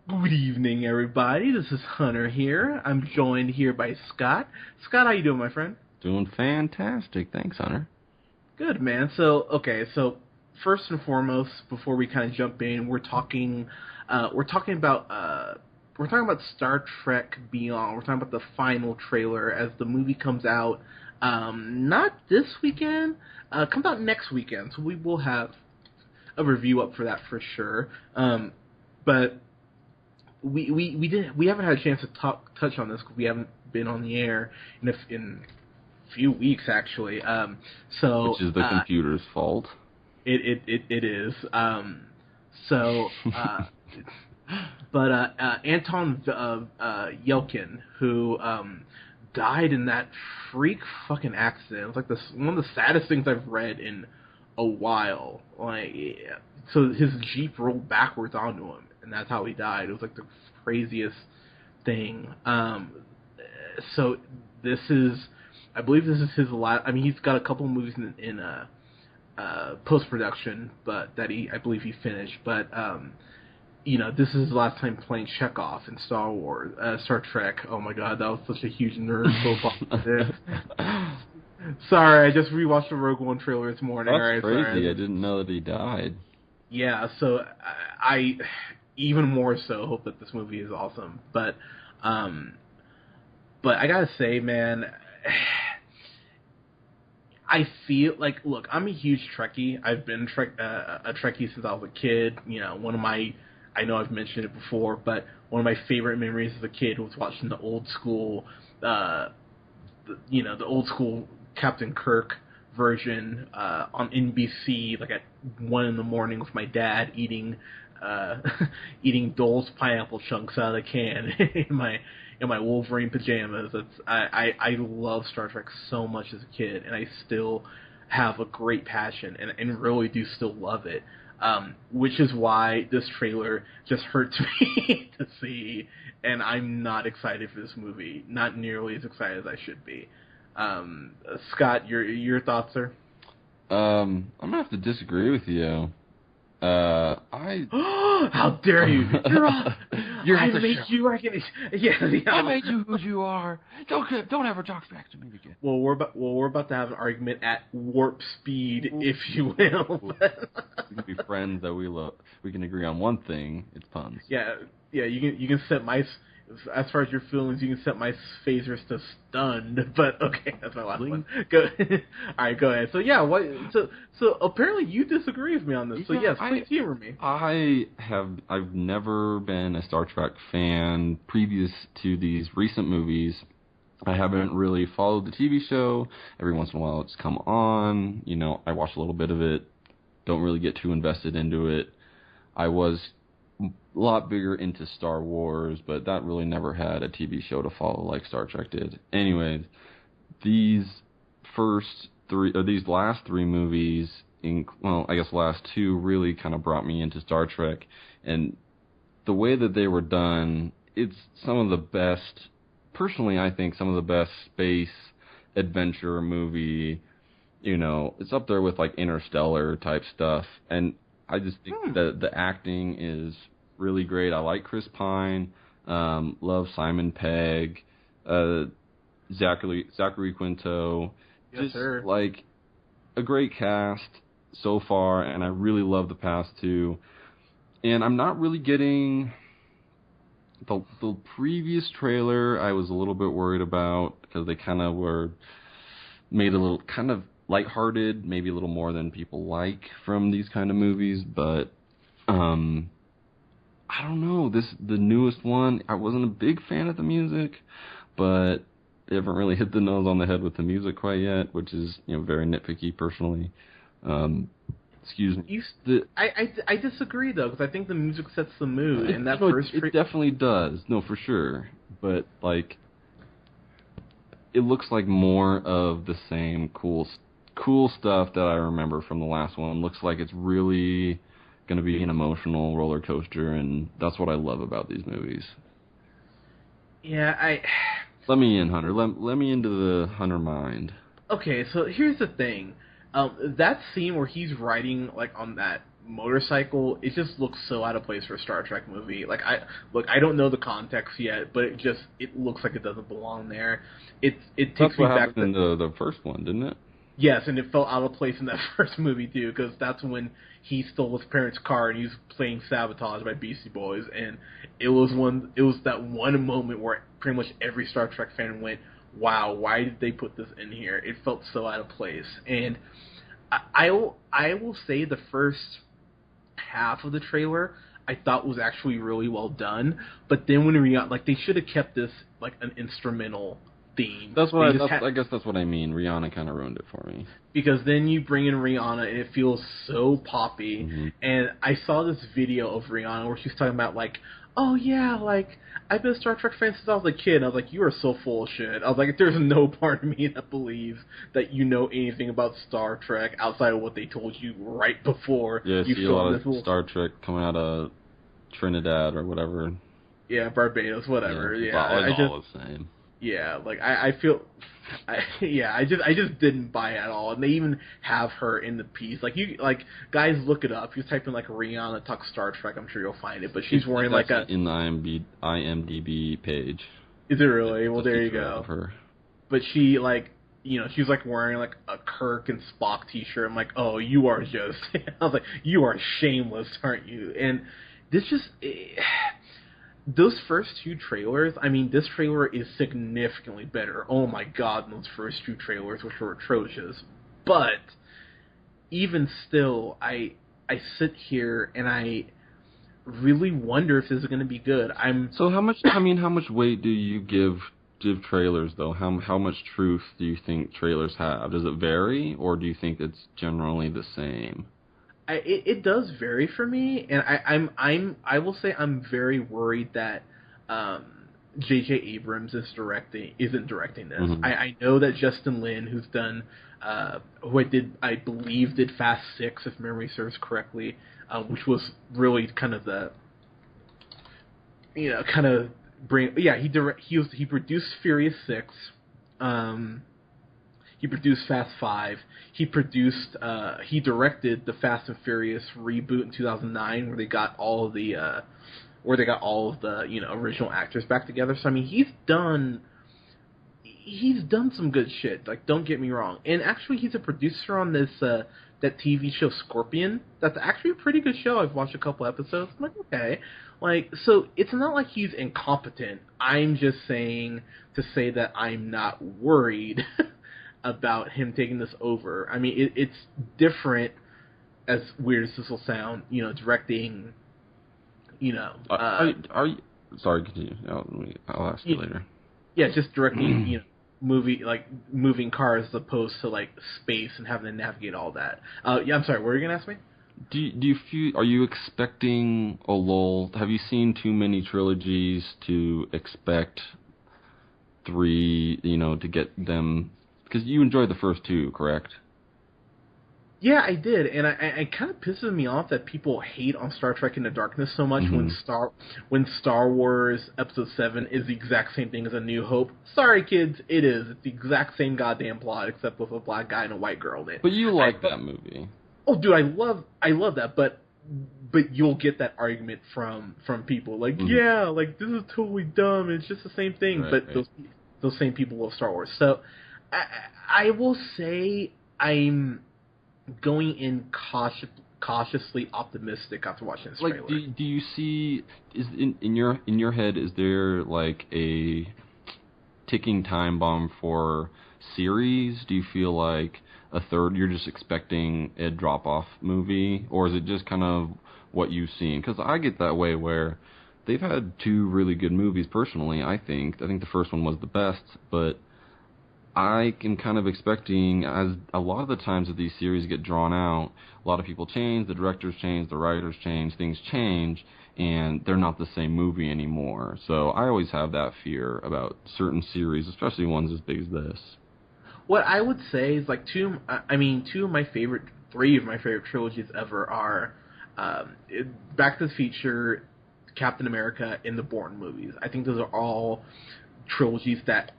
Good evening, everybody. This is Hunter here. I'm joined here by Scott. Scott, how you doing, my friend? Doing fantastic. Thanks, Hunter. Good, man. So first and foremost, before we kind of jump in, we're talking about Star Trek Beyond. We're talking about the final trailer as the movie comes out. Not this weekend. Comes out next weekend, so we will have a review up for that for sure. But we haven't had a chance to touch on this because we haven't been on the air in a few weeks actually. Which is the computer's fault. It is. So but Anton Yelkin, who died in that freak fucking accident. It was like one of the saddest things I've read in a while. Like, so his Jeep rolled backwards onto him, and that's how he died. It was like the craziest thing. So I believe this is his last. I mean, he's got a couple movies in post production, but I believe he finished. But this is his last time playing Chekhov in Star Trek. Oh my god, that was such a huge nerd football. Sorry, I just rewatched the Rogue One trailer this morning. That's crazy. Sorry. I didn't know that he died. Yeah, so I even more so hope that this movie is awesome. But I gotta say, man, I feel like, look, I'm a huge Trekkie. I've been a Trekkie since I was a kid. I know I've mentioned it before, but one of my favorite memories as a kid was watching the old school, the old school Captain Kirk version on NBC, like at 1 a.m. with my dad eating Dole's pineapple chunks out of the can in my Wolverine pajamas. I love Star Trek so much as a kid, and I still have a great passion and really do still love it. Which is why this trailer just hurts me to see, and I'm not excited for this movie. Not nearly as excited as I should be. Scott, your thoughts, sir? I'm gonna have to disagree with you. How dare you? I made you recognize. Yeah, I made you who you are. Don't ever talk back to me again. Well, we're about to have an argument at warp speed, if you will. We can be friends that we love. We can agree on one thing. It's puns. Yeah. You can set my. As far as your feelings, you can set my phasers to stunned, but okay, that's my last one. Go. All right, go ahead. So yeah, so apparently you disagree with me on this. So yes, please humor me. I've never been a Star Trek fan previous to these recent movies. I haven't really followed the TV show. Every once in a while it's come on. I watch a little bit of it. Don't really get too invested into it. I was a lot bigger into Star Wars, but that really never had a TV show to follow like Star Trek did. Anyways, these last three movies, I guess last two, really kind of brought me into Star Trek, and the way that they were done, it's some of the best, personally I think some of the best space adventure movie, it's up there with like Interstellar type stuff, and I just think that the acting is really great. I like Chris Pine, love Simon Pegg, Zachary Quinto. Yes, just sir. Like a great cast so far, and I really love the past two. And I'm not really getting the previous trailer. I was a little bit worried about because they kind of were made a little kind of lighthearted, maybe a little more than people like from these kind of movies, but I don't know. The newest one, I wasn't a big fan of the music, but they haven't really hit the nose on the head with the music quite yet, which is very nitpicky personally. Excuse me. I disagree though, because I think the music sets the mood, and that it definitely does. No, for sure, but like it looks like more of the same cool stuff that I remember from the last one. Looks like it's really going to be an emotional roller coaster, and that's what I love about these movies. Yeah, Let me in, Hunter. Let me into the Hunter mind. Okay, so here's the thing. That scene where he's riding like on that motorcycle, it just looks so out of place for a Star Trek movie. Like I don't know the context yet, but it looks like it doesn't belong there. It takes That's me what back happened to in the first one, didn't it? yes, and it felt out of place in that first movie too, because that's when he stole his parents' car and he was playing Sabotage by Beastie Boys, and it was that one moment where pretty much every Star Trek fan went, "Wow, why did they put this in here?" It felt so out of place, and I will say the first half of the trailer I thought was actually really well done, but then when we got, like, they should have kept this like an instrumental theme. That's what I guess that's what I mean. Rihanna kind of ruined it for me. Because then you bring in Rihanna and it feels so poppy. Mm-hmm. And I saw this video of Rihanna where she's talking about, like, oh yeah, like, I've been a Star Trek fan since I was a kid. And I was like, you are so full of shit. I was like, there's no part of me that believes that you know anything about Star Trek outside of what they told you right before. Yeah, you see a lot of Star Trek coming out of Trinidad or whatever. Yeah, Barbados, whatever. Yeah, it's all the same. Yeah, like I feel, I just didn't buy it at all. And they even have her in the piece. Like guys, look it up. You type in like Rihanna talk Star Trek, I'm sure you'll find it. But she's wearing like in the IMDb page. Is it really? Well, there you go. Her. But she she's like wearing like a Kirk and Spock T-shirt. I'm like, oh, you are just. I was like, you are shameless, aren't you? And this just. Those first two trailers, I mean, this trailer is significantly better. Oh my god, those first two trailers, which were atrocious. But, even still, I sit here and I really wonder if this is going to be good. So how much weight do you give trailers, though? How much truth do you think trailers have? Does it vary, or do you think it's generally the same? It does vary for me, and I will say I'm very worried that J.J. Abrams isn't directing this. Mm-hmm. I know that Justin Lin, who's done who I believe did Fast 6, if memory serves correctly, which was really kind of the he produced Furious 6. He produced Fast 5. He directed the Fast and Furious reboot in 2009, where they got all of the original actors back together. So I mean, he's done some good shit. Like, don't get me wrong. And actually, he's a producer on this that TV show Scorpion. That's actually a pretty good show. I've watched a couple episodes. I'm like, okay. Like, so it's not like he's incompetent. I'm just saying to say that I'm not worried about him taking this over. I mean, it's different, as weird as this will sound, directing, Are you... Sorry, continue. I'll ask you later. Yeah, just directing, moving cars as opposed to, like, space and having to navigate all that. Yeah, I'm sorry, what were you going to ask me? Do you feel... Are you expecting a lull? Have you seen too many trilogies to expect 3, to get them... Because you enjoyed the first 2, correct? Yeah, I did, and it kind of pisses me off that people hate on Star Trek Into Darkness so much when Star Wars Episode 7 is the exact same thing as A New Hope. Sorry, kids, it is. It's the exact same goddamn plot, except with a black guy and a white girl in it. But you like that movie. Oh, dude, I love that, but you'll get that argument from people like, yeah, like, this is totally dumb. It's just the same thing. Right, but those same people love Star Wars. So I will say I'm going in cautiously optimistic after watching this trailer. Like, do you see, is in your head, is there like a ticking time bomb for series? Do you feel like a third, you're just expecting a drop-off movie, or is it just kind of what you've seen? Because I get that way where they've had 2 really good movies personally, I think. the first one was the best, but I am kind of expecting, as a lot of the times that these series get drawn out, a lot of people change, the directors change, the writers change, things change, and they're not the same movie anymore. So I always have that fear about certain series, especially ones as big as this. What I would say is, like, 3 of my favorite trilogies ever are Back to the Future, Captain America, and the Bourne movies. I think those are all trilogies that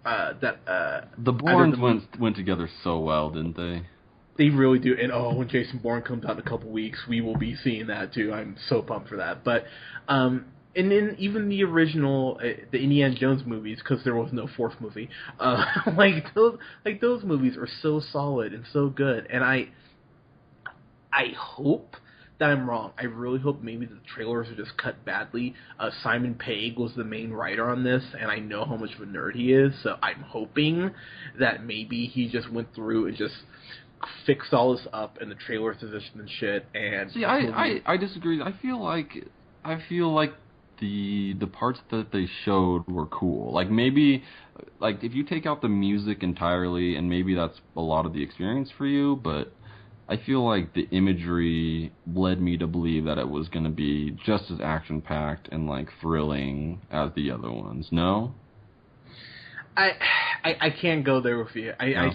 the Bournes went together so well, didn't they? They really do. And when Jason Bourne comes out in a couple weeks, we will be seeing that too. I'm so pumped for that. But and then even the original, the Indiana Jones movies, because there was no fourth movie, those movies are so solid and so good. And I hope that I'm wrong. I really hope maybe the trailers are just cut badly. Simon Pegg was the main writer on this, and I know how much of a nerd he is, so I'm hoping that maybe he just went through and just fixed all this up in the trailer position and shit. And see, I disagree. I feel like the parts that they showed were cool. Like maybe, like if you take out the music entirely, and maybe that's a lot of the experience for you, but I feel like the imagery led me to believe that it was going to be just as action-packed and, like, thrilling as the other ones. No? I can't go there with you. No.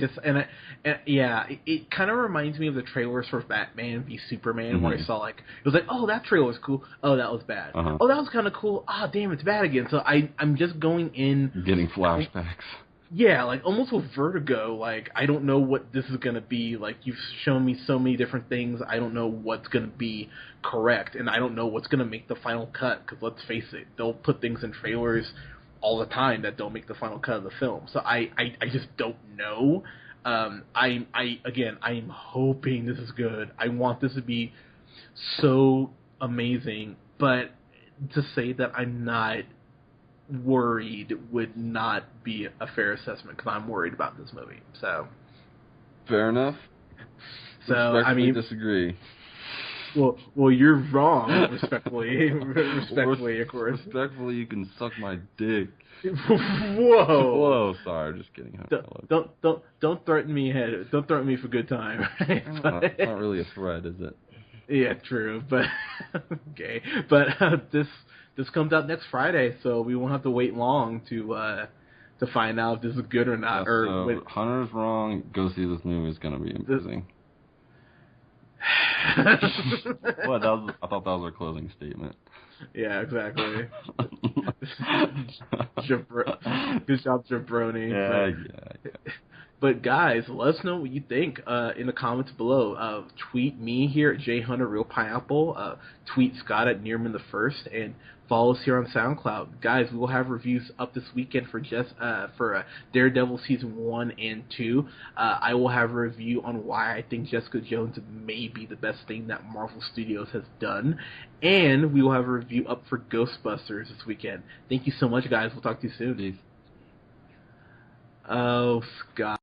It kind of reminds me of the trailers for Batman v Superman, Mm-hmm. where I saw, like, it was like, oh, that trailer was cool. Oh, that was bad. Uh-huh. Oh, that was kind of cool. Ah, damn, it's bad again. So I'm just going in... Getting flashbacks. Yeah, like, almost with Vertigo, like, I don't know what this is going to be. Like, you've shown me so many different things, I don't know what's going to be correct, and I don't know what's going to make the final cut, because let's face it, they'll put things in trailers all the time that don't make the final cut of the film. So I just don't know. I'm hoping this is good. I want this to be so amazing, but to say that I'm not worried would not be a fair assessment, because I'm worried about this movie. So fair enough. So Respectfully disagree. Well, you're wrong. Respectfully, of course. Respectfully, you can suck my dick. Whoa! Sorry, just kidding. Don't threaten me ahead. Don't threaten me for good time. It's not really a threat, is it? Yeah, true. But okay. But this comes out next Friday, so we won't have to wait long to find out if this is good or not. So Hunter's wrong. Go see this movie. It's gonna be amazing. What? I thought that was our closing statement. Yeah, exactly. Good job, Jabroni. Yeah. But guys, let us know what you think in the comments below. Tweet me here at JHunterRealPineapple. Tweet Scott at Nearman the First, and follow us here on SoundCloud. Guys, we will have reviews up this weekend for Daredevil season 1 and 2. I will have a review on why I think Jessica Jones may be the best thing that Marvel Studios has done, and we will have a review up for Ghostbusters this weekend. Thank you so much, guys. We'll talk to you soon. Peace. Oh, Scott.